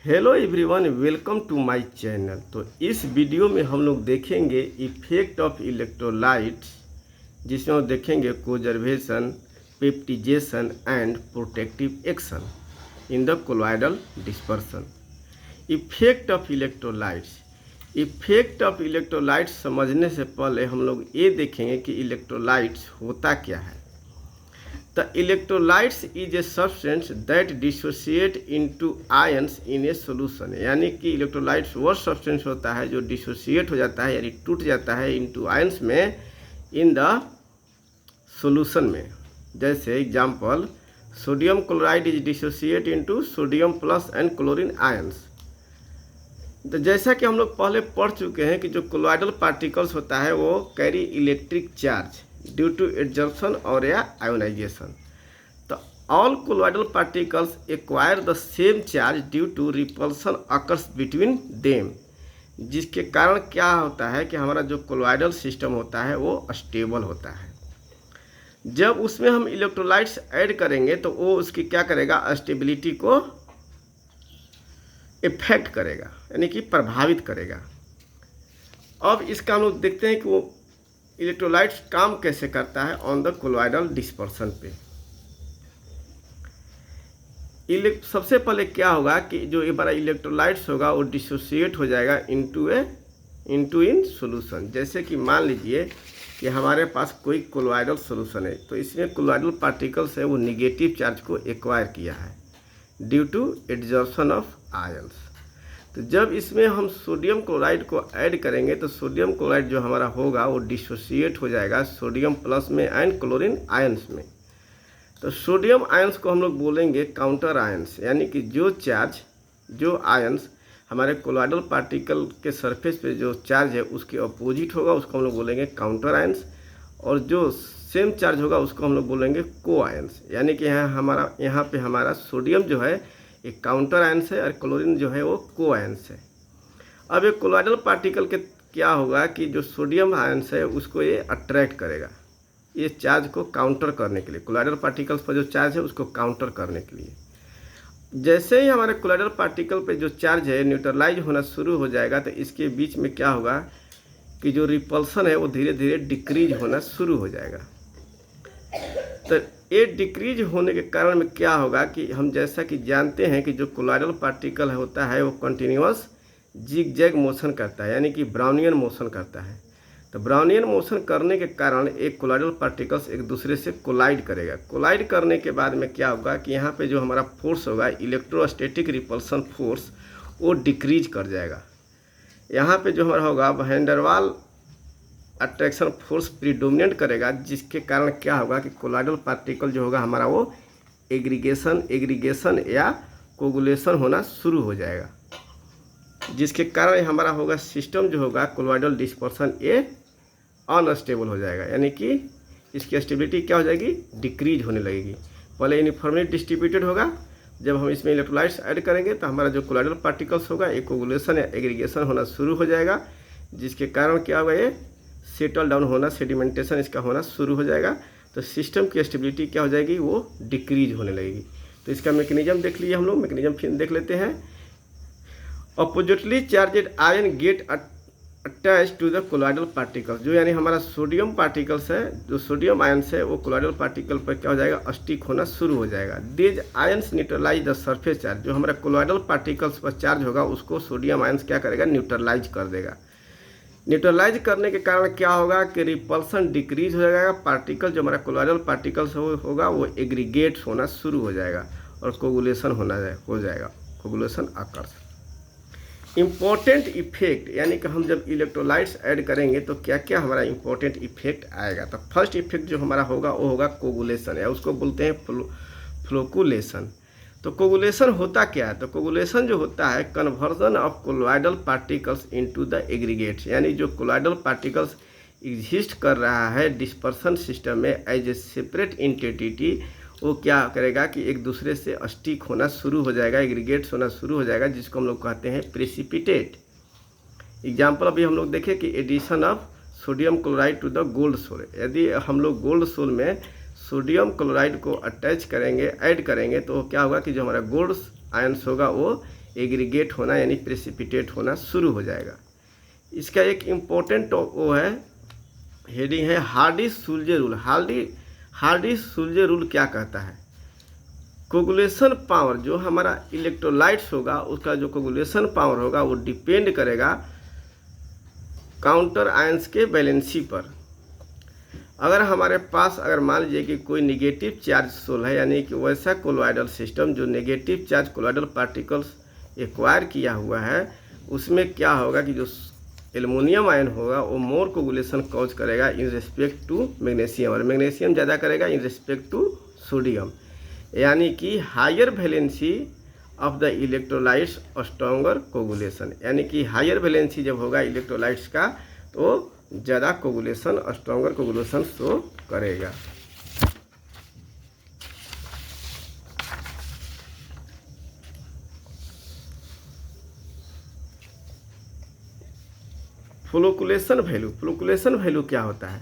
Hello everyone, welcome to my channel. तो इस video में हम लोग देखेंगे इफेक्ट ऑफ इलेक्ट्रोलाइट्स, जिसमें हम देखेंगे coacervation, peptization and protective action in the colloidal dispersion. Effect of electrolytes समझने से पहले हम लोग ये देखेंगे कि इलेक्ट्रोलाइट्स होता क्या है। The electrolytes is a substance that dissociate into ions in a solution। यानी कि इलेक्ट्रोलाइट्स वो सब्सटेंस होता है जो डिसोसिएट हो जाता है यानी टूट जाता है इनटू आयंस में इन द सॉल्यूशन में। जैसे example, sodium chloride is dissociate into sodium plus and chlorine ions. तो जैसा कि हम लोग पहले पढ़ चुके हैं कि जो कोलॉइडल पार्टिकल्स होता है वो carry electric charge due to adsorption और या आयोनाइजेशन। तो all colloidal particles acquire the same charge due to repulsion occurs between them, जिसके कारण क्या होता है कि हमारा जो कोलॉइडल सिस्टम होता है वो स्टेबल होता है। जब उसमें हम इलेक्ट्रोलाइट्स ऐड करेंगे तो वो उसकी क्या करेगा, स्टेबिलिटी को इफेक्ट करेगा यानी कि प्रभावित करेगा। अब इसका हम लोग देखते हैं कि वो इलेक्ट्रोलाइट्स काम कैसे करता है ऑन द कोलॉइडल डिस्पर्सन पे। सबसे पहले क्या होगा कि जो ये बड़ा इलेक्ट्रोलाइट्स होगा वो डिसोसिएट हो जाएगा इन सॉल्यूशन। जैसे कि मान लीजिए कि हमारे पास कोई कोलॉइडल सॉल्यूशन है, तो इसमें कोलॉइडल पार्टिकल्स है वो निगेटिव चार्ज को एक्वायर किया है due to adsorption of ions. तो जब इसमें हम सोडियम क्लोराइड को ऐड करेंगे तो सोडियम क्लोराइड जो हमारा होगा वो डिसोसिएट हो जाएगा सोडियम प्लस में एंड क्लोरीन आयंस में। तो सोडियम आयंस को हम लोग बोलेंगे काउंटर आयंस, यानी कि जो आयंस हमारे कोलॉइडल पार्टिकल के सरफेस पे जो चार्ज है उसके अपोजिट होगा उसको हम लोग बोलेंगे काउंटर आयंस, और जो सेम चार्ज होगा उसको हम लोग बोलेंगे को आयंस। यानी कि यहाँ पे हमारा सोडियम जो है एक काउंटर आयंस है और क्लोरीन जो है वो को आयंस है। अब एक कोलॉइडल पार्टिकल के क्या होगा कि जो सोडियम आयंस है उसको ये अट्रैक्ट करेगा, ये चार्ज को काउंटर करने के लिए, कोलॉइडल पार्टिकल्स पर जो चार्ज है उसको काउंटर करने के लिए। जैसे ही हमारे कोलॉइडल पार्टिकल पे जो चार्ज है न्यूट्रलाइज होना शुरू हो जाएगा तो इसके बीच में क्या होगा कि जो रिपल्सन है वो धीरे धीरे डिक्रीज होना शुरू हो जाएगा। तो ये डिक्रीज होने के कारण में क्या होगा कि हम जैसा कि जानते हैं कि जो कोलॉइडल पार्टिकल होता है वो कंटिन्यूअस जिग जैग मोशन करता है, यानी कि ब्राउनियन मोशन करता है। तो ब्राउनियन मोशन करने के कारण एक कोलॉइडल पार्टिकल्स एक दूसरे से कोलाइड करेगा। कोलाइड करने के बाद में क्या होगा कि यहाँ पे जो हमारा फोर्स होगा इलेक्ट्रोस्टैटिक रिपल्सन फोर्स वो डिक्रीज कर जाएगा। यहाँ पे जो हमारा होगा वैन डर वाल अट्रैक्शन फोर्स प्रीडोमिनेंट करेगा, जिसके कारण क्या होगा कि कोलॉइडल पार्टिकल जो होगा हमारा वो एग्रीगेशन या कोगुलेशन होना शुरू हो जाएगा, जिसके कारण हमारा होगा सिस्टम जो होगा कोलॉइडल डिस्पर्सन ये अनस्टेबल हो जाएगा, यानी कि इसकी स्टेबिलिटी क्या हो जाएगी, डिक्रीज होने लगेगी। पहले यूनिफॉर्मली डिस्ट्रीब्यूटेड होगा, जब हम इसमें इलेक्ट्रोलाइट्स ऐड करेंगे तो हमारा जो कोलॉइडल पार्टिकल्स होगा एक कोगुलेशन या एग्रीगेशन होना शुरू हो जाएगा, जिसके कारण क्या होगा ये सेटल डाउन होना, सेडिमेंटेशन इसका होना शुरू हो जाएगा। तो सिस्टम की स्टेबिलिटी क्या हो जाएगी, वो डिक्रीज होने लगेगी। तो इसका मैकेनिज्म देख लिए हम लोग, मैकेनिज्म फिर देख लेते हैं। Oppositely charged ion get attach to the colloidal particles, जो यानी हमारा सोडियम पार्टिकल्स है, जो सोडियम आयंस है वो कोलॉइडल पार्टिकल पर क्या हो जाएगा, स्टिक होना शुरू हो जाएगा। These ions neutralise the surface charge, जो हमारा कोलॉइडल पार्टिकल्स पर चार्ज होगा उसको सोडियम आयंस क्या करेगा, न्यूट्रलाइज कर देगा। न्यूट्रलाइज करने के कारण क्या होगा कि रिपल्सन डिक्रीज हो जाएगा, पार्टिकल जो हमारा कोलॉइडल पार्टिकल्स होगा वो एग्रीगेट होना शुरू हो जाएगा और कोगुलेशन हो जाएगा, कोगुलेशन अकर्स। इम्पोर्टेंट इफेक्ट, यानी कि हम जब इलेक्ट्रोलाइट्स ऐड करेंगे तो क्या क्या हमारा इम्पोर्टेंट इफेक्ट आएगा। तो फर्स्ट इफेक्ट जो हमारा होगा वो होगा कोगुलेशन, या उसको बोलते हैं फ्लोकुलेशन। तो कोगुलेशन होता क्या है, तो कोगुलेशन जो होता है conversion of colloidal particles into the aggregates, यानी जो कोलॉइडल पार्टिकल्स एग्जिस्ट कर रहा है डिस्पर्सन सिस्टम में एज ए सेपरेट एंटिटी, वो क्या करेगा कि एक दूसरे से स्टिक होना शुरू हो जाएगा, एग्रीगेट्स होना शुरू हो जाएगा, जिसको हम लोग कहते हैं प्रेसिपिटेट। एग्जाम्पल अभी हम लोग देखें कि addition of sodium chloride to the gold sol. यदि हम लोग गोल्ड सोल में सोडियम क्लोराइड को अटैच करेंगे, ऐड करेंगे, तो क्या होगा कि जो हमारा गोल्ड आयंस होगा वो एग्रीगेट होना यानी प्रेसिपिटेट होना शुरू हो जाएगा। इसका एक इम्पोर्टेंट वो है, हेडिंग है हार्डी-सुल्जे रूल। हार्डी-सुल्जे रूल क्या कहता है? कोगुलेशन पावर, जो हमारा इलेक्ट्रोलाइट्स होगा उसका जो कोगुलेशन पावर होगा वो डिपेंड करेगा काउंटर आयंस के बैलेंसी पर। अगर हमारे पास अगर मान लीजिए कि कोई नेगेटिव चार्ज सोल है, यानी कि वैसा कोलोइडल सिस्टम जो negative charge colloidal particles acquire किया हुआ है, उसमें क्या होगा कि जो एल्युमिनियम आयन होगा वो मोर कोगुलेशन कॉज करेगा इन रिस्पेक्ट टू मैग्नीशियम, और मैग्नीशियम ज़्यादा करेगा इन रिस्पेक्ट टू सोडियम, यानी कि higher valency of the electrolytes stronger coagulation. यानी कि हायर वैलेंसी जब होगा इलेक्ट्रोलाइट्स का तो ज़्यादा कोगुलेशन, स्ट्रॉन्गर कोगुलेशन शो करेगा। फ्लोकुलेशन वैल्यू क्या होता है?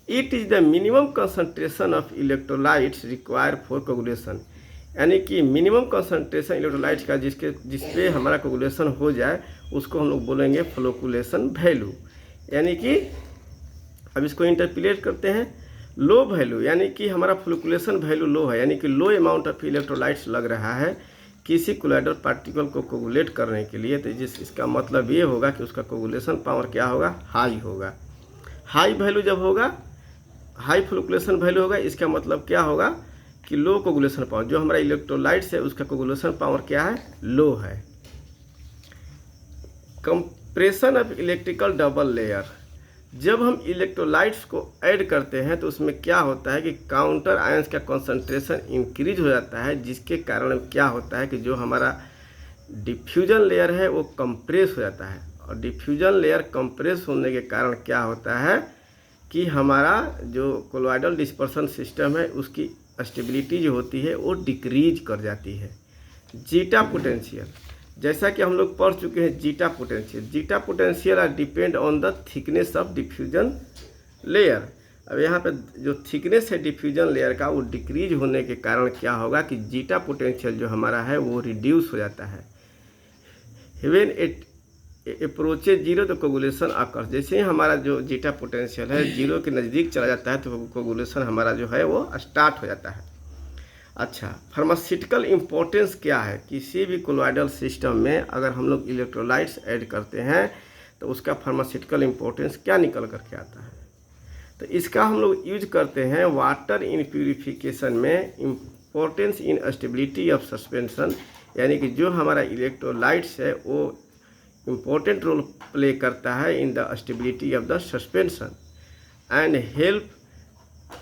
It is the minimum concentration of electrolytes required for coagulation, यानी कि मिनिमम कंसंट्रेशन इलेक्ट्रोलाइट्स का जिसपे हमारा कोगुलेशन हो जाए उसको हम लोग बोलेंगे फ्लोकुलेशन वैल्यू। यानी कि अब इसको इंटरप्रेट करते हैं, लो वैल्यू, यानी कि हमारा फ्लोकुलेशन वैल्यू लो है, यानी कि लो अमाउंट ऑफ इलेक्ट्रोलाइट्स लग रहा है किसी कोलोइडल पार्टिकल को कोगुलेट करने के लिए, तो इसका मतलब ये होगा कि उसका कोगुलेशन पावर क्या होगा? हाई होगा। हाई वैल्यू जब होगा, हाई फ्लोकुलेशन वैल्यू होगा, इसका मतलब क्या होगा कि लो कोगुलेशन पावर, जो हमारा इलेक्ट्रोलाइट्स है उसका कोगुलेशन पावर क्या है? लो है। Compression of electrical double layer, जब हम इलेक्ट्रोलाइट्स को ऐड करते हैं तो उसमें क्या होता है कि काउंटर आयंस का कंसंट्रेशन इंक्रीज हो जाता है, जिसके कारण क्या होता है कि जो हमारा डिफ्यूजन लेयर है वो कंप्रेस हो जाता है, और डिफ्यूजन लेयर कंप्रेस होने के कारण क्या होता है कि हमारा जो कोलोइडल डिस्पर्सन सिस्टम है उसकी स्टेबिलिटी जो होती है वो डिक्रीज कर जाती है। जीटा पोटेंशियल, जैसा कि हम लोग पढ़ चुके हैं, zeta potential are depend on the thickness of diffusion layer. अब यहाँ पे जो थिकनेस है डिफ्यूजन लेयर का वो डिक्रीज होने के कारण क्या होगा कि जीटा पोटेंशियल जो हमारा है वो रिड्यूस हो जाता है। व्हेन इट अप्रोचेज जीरो तो कोगुलेशन अकर्स, जैसे ही हमारा जो जीटा पोटेंशियल है जीरो के नज़दीक चला जाता है तो कोगुलेशन हमारा जो है वो स्टार्ट हो जाता है। अच्छा, फार्मास्यूटिकल इम्पोर्टेंस क्या है? किसी भी कोलोइडल सिस्टम में अगर हम लोग इलेक्ट्रोलाइट्स ऐड करते हैं तो उसका फार्मास्यूटिकल इम्पोर्टेंस क्या निकल करके आता है? तो इसका हम लोग यूज करते हैं वाटर इन प्यूरिफिकेशन में, importance in stability of suspension, यानी कि जो हमारा इलेक्ट्रोलाइट्स है वो इम्पोर्टेंट रोल प्ले करता है in the stability of the suspension and help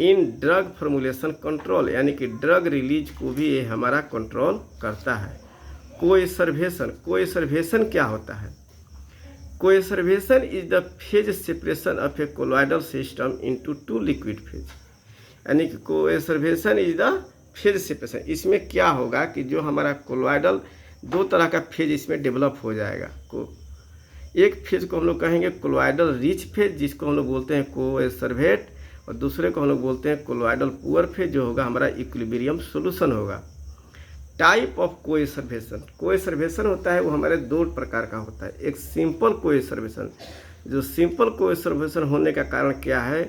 in drug formulation control, यानी कि ड्रग रिलीज को भी ये हमारा कंट्रोल करता है। कोएसर्वेशन क्या होता है? Coacervation is the phase separation of a colloidal system into two liquid phase, यानी कि coacervation is the phase separation. इसमें क्या होगा कि जो हमारा कोलोइडल दो तरह का फेज इसमें डेवलप हो जाएगा। एक फेज को हम लोग कहेंगे कोलोइडल रिच फेज, जिसको हम लोग बोलते हैं कोएसर्वेट, और दूसरे को हम लोग बोलते हैं कोलोइडल पुअर फेज, जो होगा हमारा इक्विलिब्रियम सॉल्यूशन होगा। टाइप ऑफ कोएसर्वेशन होता है वो हमारे दो प्रकार का होता है। एक सिंपल कोएसर्वेशन, जो सिंपल कोएसर्वेशन होने का कारण क्या है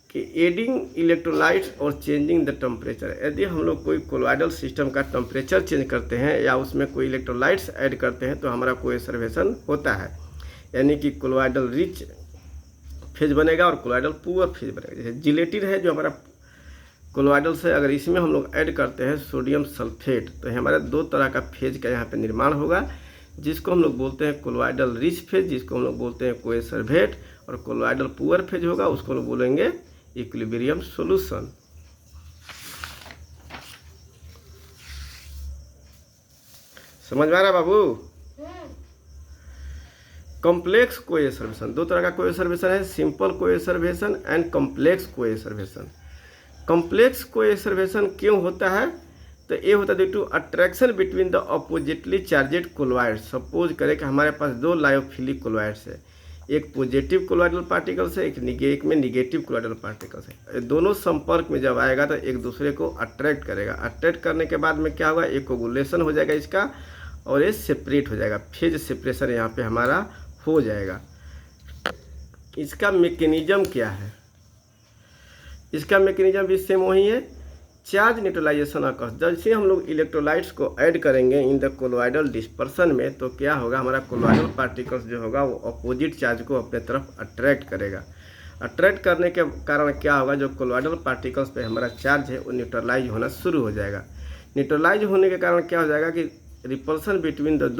कि एडिंग इलेक्ट्रोलाइट्स और चेंजिंग द टेम्परेचर। यदि हम लोग कोई कोलोइडल सिस्टम का टेम्परेचर चेंज करते हैं या उसमें कोई इलेक्ट्रोलाइट्स ऐड करते हैं तो हमारा कोएसर्वेशन होता है, यानी कि कोलोइडल रिच फेज बनेगा और कोलोइडल पुअर फेज बनेगा। जैसे जिलेटिन है जो हमारा कोलोइडल से, अगर इसमें हम लोग ऐड करते हैं सोडियम सल्फेट तो हमारे दो तरह का फेज का यहाँ पे निर्माण होगा, जिसको हम लोग बोलते हैं कोलोइडल रिच फेज, जिसको हम लोग बोलते हैं कोएसर्वेट, और कोलोइडल पुअर फेज होगा उसको लोग बोलेंगे इक्विलिब्रियम सॉल्यूशन। समझ में आ रहा बाबू? कॉम्प्लेक्स कोएसर्वेशन, दो तरह का कोएसर्वेशन है, simple coacervation and complex coacervation. Complex coacervation क्यों होता है? तो ये होता है due to attraction between the oppositely charged colloids. Suppose करें कि हमारे पास दो लायोफिलिक कोलोइड्स है, एक पॉजिटिव कोलोइडल पार्टिकल्स है, एक में निगेटिव कोलोइडल पार्टिकल्स है। दोनों संपर्क में जब आएगा तो एक दूसरे को अट्रैक्ट करेगा। अट्रैक्ट करने के बाद में क्या होगा, एक कोगुलेशन हो जाएगा इसका, और ये सेपरेट हो जाएगा, फेज सेपरेशन यहाँ पे हमारा हो जाएगा। इसका मैकेनिज्म क्या है? इसका मैकेनिज्म भी सेम वही है, चार्ज न्यूट्रलाइजेशन अकर्स। जैसे हम लोग इलेक्ट्रोलाइट्स को ऐड करेंगे इन द कोलॉइडल डिस्पर्सन में, तो क्या होगा, हमारा कोलॉइडल पार्टिकल्स जो होगा वो अपोजिट चार्ज को अपने तरफ अट्रैक्ट करेगा। अट्रैक्ट करने के कारण क्या होगा, जो कोलॉइडल पार्टिकल्स पे हमारा चार्ज है वो न्यूट्रलाइज होना शुरू हो जाएगा। न्यूट्रलाइज होने के कारण क्या हो जाएगा कि repulsion between the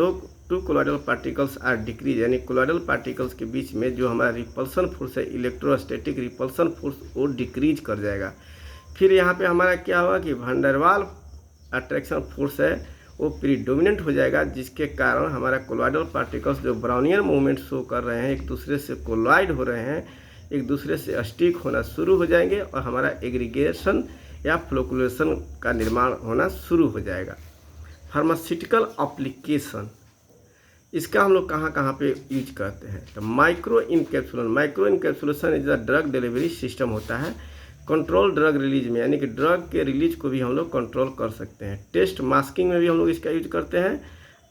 two colloidal particles are decrease, यानी कोलॉइडल पार्टिकल्स के बीच में जो हमारा रिपल्सन फोर्स है, इलेक्ट्रोस्टैटिक रिपल्सन फोर्स, वो डिक्रीज कर जाएगा। फिर यहाँ पे हमारा क्या होगा कि van der Waals attraction force है वो प्रीडोमिनेंट हो जाएगा, जिसके कारण हमारा कोलॉइडल पार्टिकल्स जो ब्राउनियन मूवमेंट शो कर रहे हैं, एक दूसरे से कोलाइड हो रहे हैं, एक दूसरे से स्टिक होना शुरू हो जाएंगे और हमारा एग्रीगेशन या फ्लोकुलेशन का निर्माण होना शुरू हो जाएगा। फार्मास्यूटिकल एप्लीकेशन, इसका हम लोग कहाँ कहाँ पे यूज करते हैं, तो micro encapsulation is a drug delivery system होता है। कंट्रोल ड्रग रिलीज में, यानी कि ड्रग के रिलीज को भी हम लोग कंट्रोल कर सकते हैं। टेस्ट मास्किंग में भी हम लोग इसका यूज करते हैं।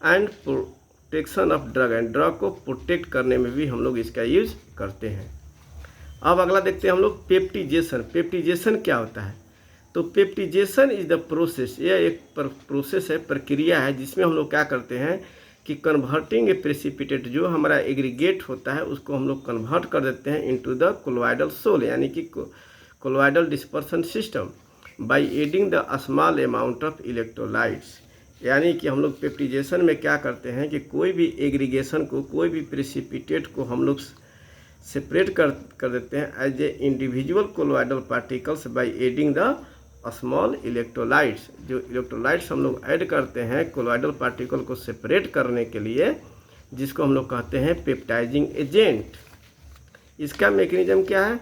And protection of drug, and drug को प्रोटेक्ट करने में भी हम लोग इसका यूज करते हैं। अब अगला देखते हैं हम लोग पेप्टिजेशन। पेप्टिजेशन क्या होता है, तो पेप्टिजेशन इज द प्रोसेस, यह एक प्रोसेस है, प्रक्रिया है, जिसमें हम लोग क्या करते हैं कि कन्वर्टिंग ए प्रेसिपिटेट, जो हमारा एग्रीगेट होता है उसको हम लोग कन्वर्ट कर देते हैं इनटू द कोलॉइडल सोल, यानी कि colloidal dispersion system, bye adding the small amount of electrolytes. यानी कि हम लोग पेप्टिजेशन में क्या करते हैं कि कोई भी एग्रीगेशन को, कोई भी प्रेसिपिटेट को हम लोग सेपरेट कर देते हैं as a individual colloidal particles by adding the small electrolytes. जो इलेक्ट्रोलाइट्स हम लोग ऐड करते हैं कोलॉइडल पार्टिकल को सेपरेट करने के लिए, जिसको हम लोग कहते हैं पेप्टाइजिंग एजेंट। इसका मैकेनिज्म क्या है,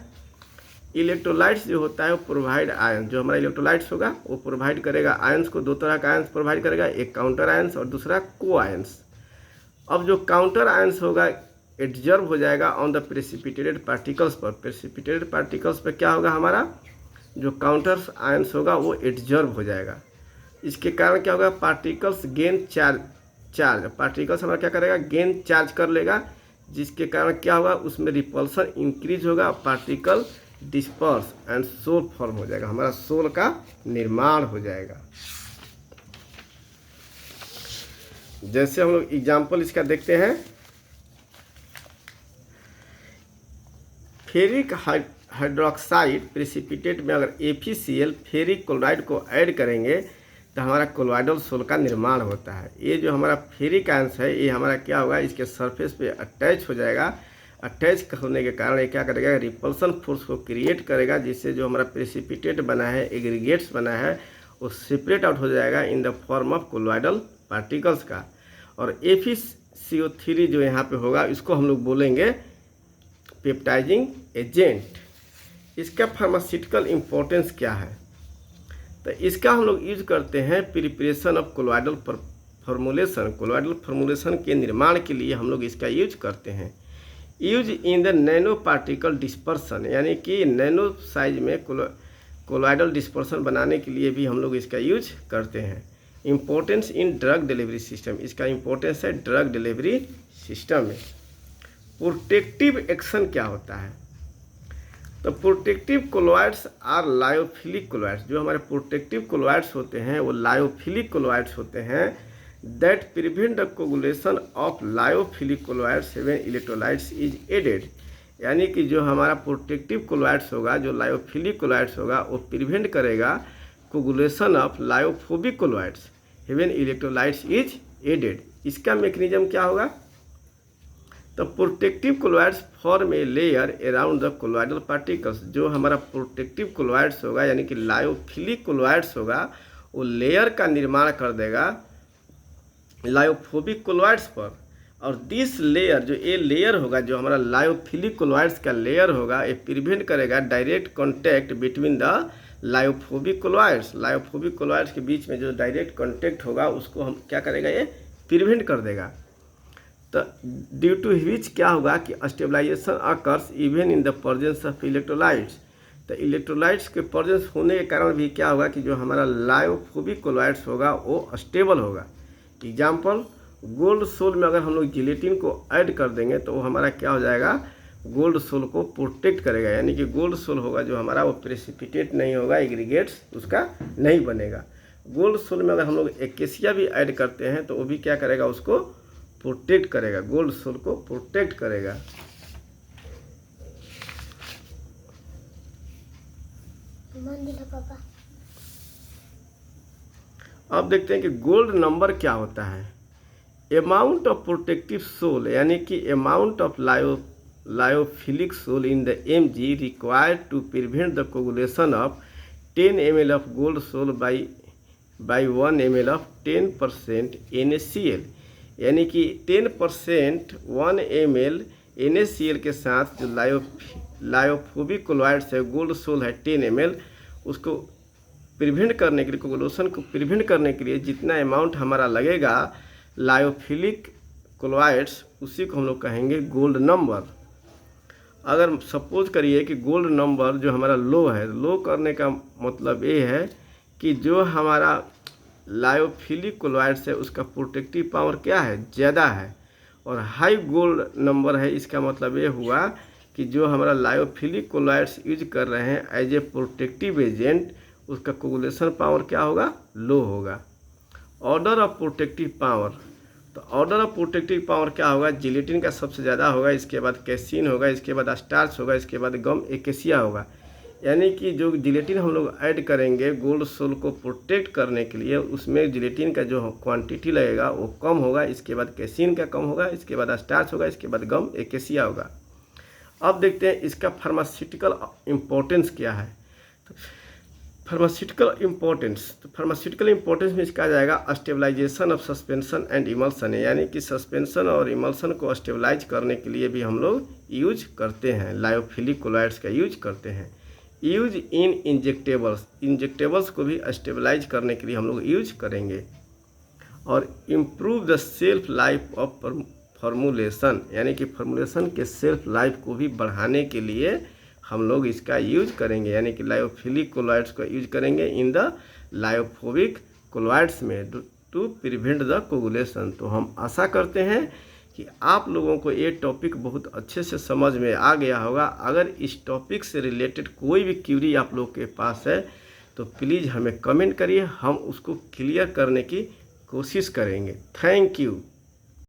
इलेक्ट्रोलाइट्स जो होता है वो प्रोवाइड आयन, जो हमारा इलेक्ट्रोलाइट्स होगा वो प्रोवाइड करेगा आयंस को, दो तरह का आयंस प्रोवाइड करेगा, एक काउंटर आयंस और दूसरा को आयंस। अब जो काउंटर आयंस होगा एडजर्व हो जाएगा ऑन द प्रेसिपिटेटेड पार्टिकल्स पर। प्रेसिपिटेटेड पार्टिकल्स पर क्या होगा, हमारा जो काउंटर आयंस होगा वो एडजर्व हो जाएगा। इसके कारण क्या होगा, पार्टिकल्स गेन चार्ज पार्टिकल्स हमारा क्या करेगा, गेन चार्ज कर लेगा, जिसके कारण क्या होगा, उसमें रिपल्सन इंक्रीज होगा, particle disperse and sol form हो जाएगा, हमारा सोल का निर्माण हो जाएगा। जैसे हम लोग एग्जाम्पल इसका देखते हैं, फेरिक हाइड्रोक्साइड प्रेसिपिटेट में अगर FeCl फेरिक क्लोराइड को ऐड करेंगे तो हमारा कोलॉइडल सोल का निर्माण होता है। ये जो हमारा फेरिक आयंस है ये हमारा क्या होगा, इसके सरफेस पे अटैच हो जाएगा। अटैच होने के कारण ये क्या करेगा, रिपल्सन फोर्स को क्रिएट करेगा, जिससे जो हमारा प्रेसिपिटेट बना है, एग्रीगेट्स बना है, वो सेपरेट आउट हो जाएगा in the form of colloidal particles का। और FeCO3 जो यहाँ पे होगा इसको हम लोग बोलेंगे पेप्टाइजिंग एजेंट। इसका फार्मास्यूटिकल इम्पोर्टेंस क्या है, तो इसका हम लोग यूज करते हैं preparation of colloidal formulation. Colloidal formulation के निर्माण के लिए हम लोग इसका यूज करते हैं। Use in the nano particle dispersion, यानी कि नैनो साइज में कोलॉइडल डिस्पर्सन बनाने के लिए भी हम लोग इसका यूज करते हैं। Importance in drug delivery system, इसका इम्पोर्टेंस है ड्रग डिलीवरी सिस्टम में। प्रोटेक्टिव एक्शन क्या होता है, तो protective colloids are lyophilic colloids. जो हमारे प्रोटेक्टिव कोलॉइड्स होते हैं वो लायोफिलिक कोलॉइड्स होते हैं, that prevent the coagulation of lyophilic colloids when electrolytes is added. यानी कि जो हमारा प्रोटेक्टिव कोलॉइड्स होगा, जो लायोफिलिक कोलॉइड्स होगा, वो प्रिवेंट करेगा coagulation of lyophobic colloids when electrolytes is added. इसका मैकेनिज्म क्या होगा, तो protective colloids form a layer around the colloidal particles. जो हमारा प्रोटेक्टिव कोलॉइड्स होगा यानी कि लायोफिलिक कोलॉइड्स होगा, वो लेयर का निर्माण कर देगा लायोफोबिक कोलॉइड्स पर। और दिस लेयर, जो ये लेयर होगा, जो हमारा लायोफिलिक कोलॉइड्स का लेयर होगा, ये प्रिवेंट करेगा direct contact between the lyophobic colloids. Lyophobic colloids के बीच में जो डायरेक्ट कॉन्टैक्ट होगा उसको हम क्या करेगा, ये प्रिवेंट कर देगा। तो ड्यू टू विच क्या होगा कि stabilisation occurs even in the presence of electrolytes. तो इलेक्ट्रोलाइट्स के प्रेजेंस होने के कारण भी क्या होगा कि जो हमारा लायोफोबिक कोलॉइड्स होगा वो स्टेबल होगा। एग्जाम्पल गोल्ड सोल में अगर हम लोग जिलेटिन को ऐड कर देंगे तो वो हमारा क्या हो जाएगा, गोल्ड सोल को प्रोटेक्ट करेगा, यानी कि गोल्ड सोल होगा जो हमारा वो प्रेसिपिटेट नहीं होगा, एग्रीगेट्स उसका नहीं बनेगा। गोल्ड सोल में अगर हम लोग एकेसिया भी ऐड करते हैं तो वो भी क्या करेगा, उसको प्रोटेक्ट करेगा, गोल्ड सोल को प्रोटेक्ट करेगा। अब देखते हैं कि गोल्ड नंबर क्या होता है। अमाउंट ऑफ प्रोटेक्टिव सोल, यानी कि amount of lyophilic sol in the Mg required to prevent the coagulation of 10 ml of gold sol by 1 ml of 10% NaCl, यानी कि 10% 1 ml NaCl के साथ जो लायोफोबिक कोलॉइड्स है, गोल्ड सोल है 10 ml, उसको प्रिवेंट करने के लिए, कोगुलेशन को प्रिवेंट करने के लिए जितना अमाउंट हमारा लगेगा लायोफिलिक कोलॉइड्स, उसी को हम लोग कहेंगे गोल्ड नंबर। अगर सपोज करिए कि गोल्ड नंबर जो हमारा लो है, लो करने का मतलब ये है कि जो हमारा लायोफिलिक कोलॉइड्स है उसका प्रोटेक्टिव पावर क्या है, ज़्यादा है, और हाई गोल्ड नंबर है, इसका मतलब ये हुआ कि जो हमारा लायोफिलिक कोलॉइड्स यूज कर रहे हैं एज ए प्रोटेक्टिव एजेंट, उसका कोगुलेशन पावर क्या होगा, लो होगा। ऑर्डर ऑफ प्रोटेक्टिव पावर, तो ऑर्डर ऑफ प्रोटेक्टिव पावर क्या होगा, जिलेटिन का सबसे ज़्यादा होगा, इसके बाद कैसीन होगा, इसके बाद स्टार्च होगा, इसके बाद गम एकेसिया होगा। यानी कि जो जिलेटिन हम लोग ऐड करेंगे गोल्ड सोल को प्रोटेक्ट करने के लिए, उसमें जिलेटिन का जो क्वांटिटी लगेगा वो कम होगा, इसके बाद कैसीन का कम होगा, इसके बाद स्टार्च होगा, इसके बाद गम एकेसिया होगा। अब देखते हैं इसका फार्मास्यूटिकल इम्पोर्टेंस क्या है। तो फार्मास्यूटिकल इम्पोर्टेंस, तो फार्मास्यूटिकल इम्पोर्टेंस में इसका आ जाएगा stabilisation of suspension and emulsion, यानी कि सस्पेंशन और इमल्सन को स्टेबलाइज करने के लिए भी हम लोग यूज करते हैं, लायोफिलिक कोलॉइड्स का यूज करते हैं। यूज इन इंजेक्टेबल्स, इंजेक्टेबल्स को भी स्टेबलाइज करने के लिए हम लोग यूज करेंगे। और improve the self life of formulation, यानी कि फॉर्मुलेशन के सेल्फ लाइफ को भी बढ़ाने के लिए हम लोग इसका यूज करेंगे, यानी कि लायोफिलिक कोलॉइड्स का यूज करेंगे इन द लायोफोबिक कोलॉइड्स में टू प्रिवेंट द कोगुलेशन। तो हम आशा करते हैं कि आप लोगों को ये टॉपिक बहुत अच्छे से समझ में आ गया होगा। अगर इस टॉपिक से रिलेटेड कोई भी क्वेरी आप लोग के पास है तो प्लीज़ हमें कमेंट करिए, हम उसको क्लियर करने की कोशिश करेंगे। Thank you.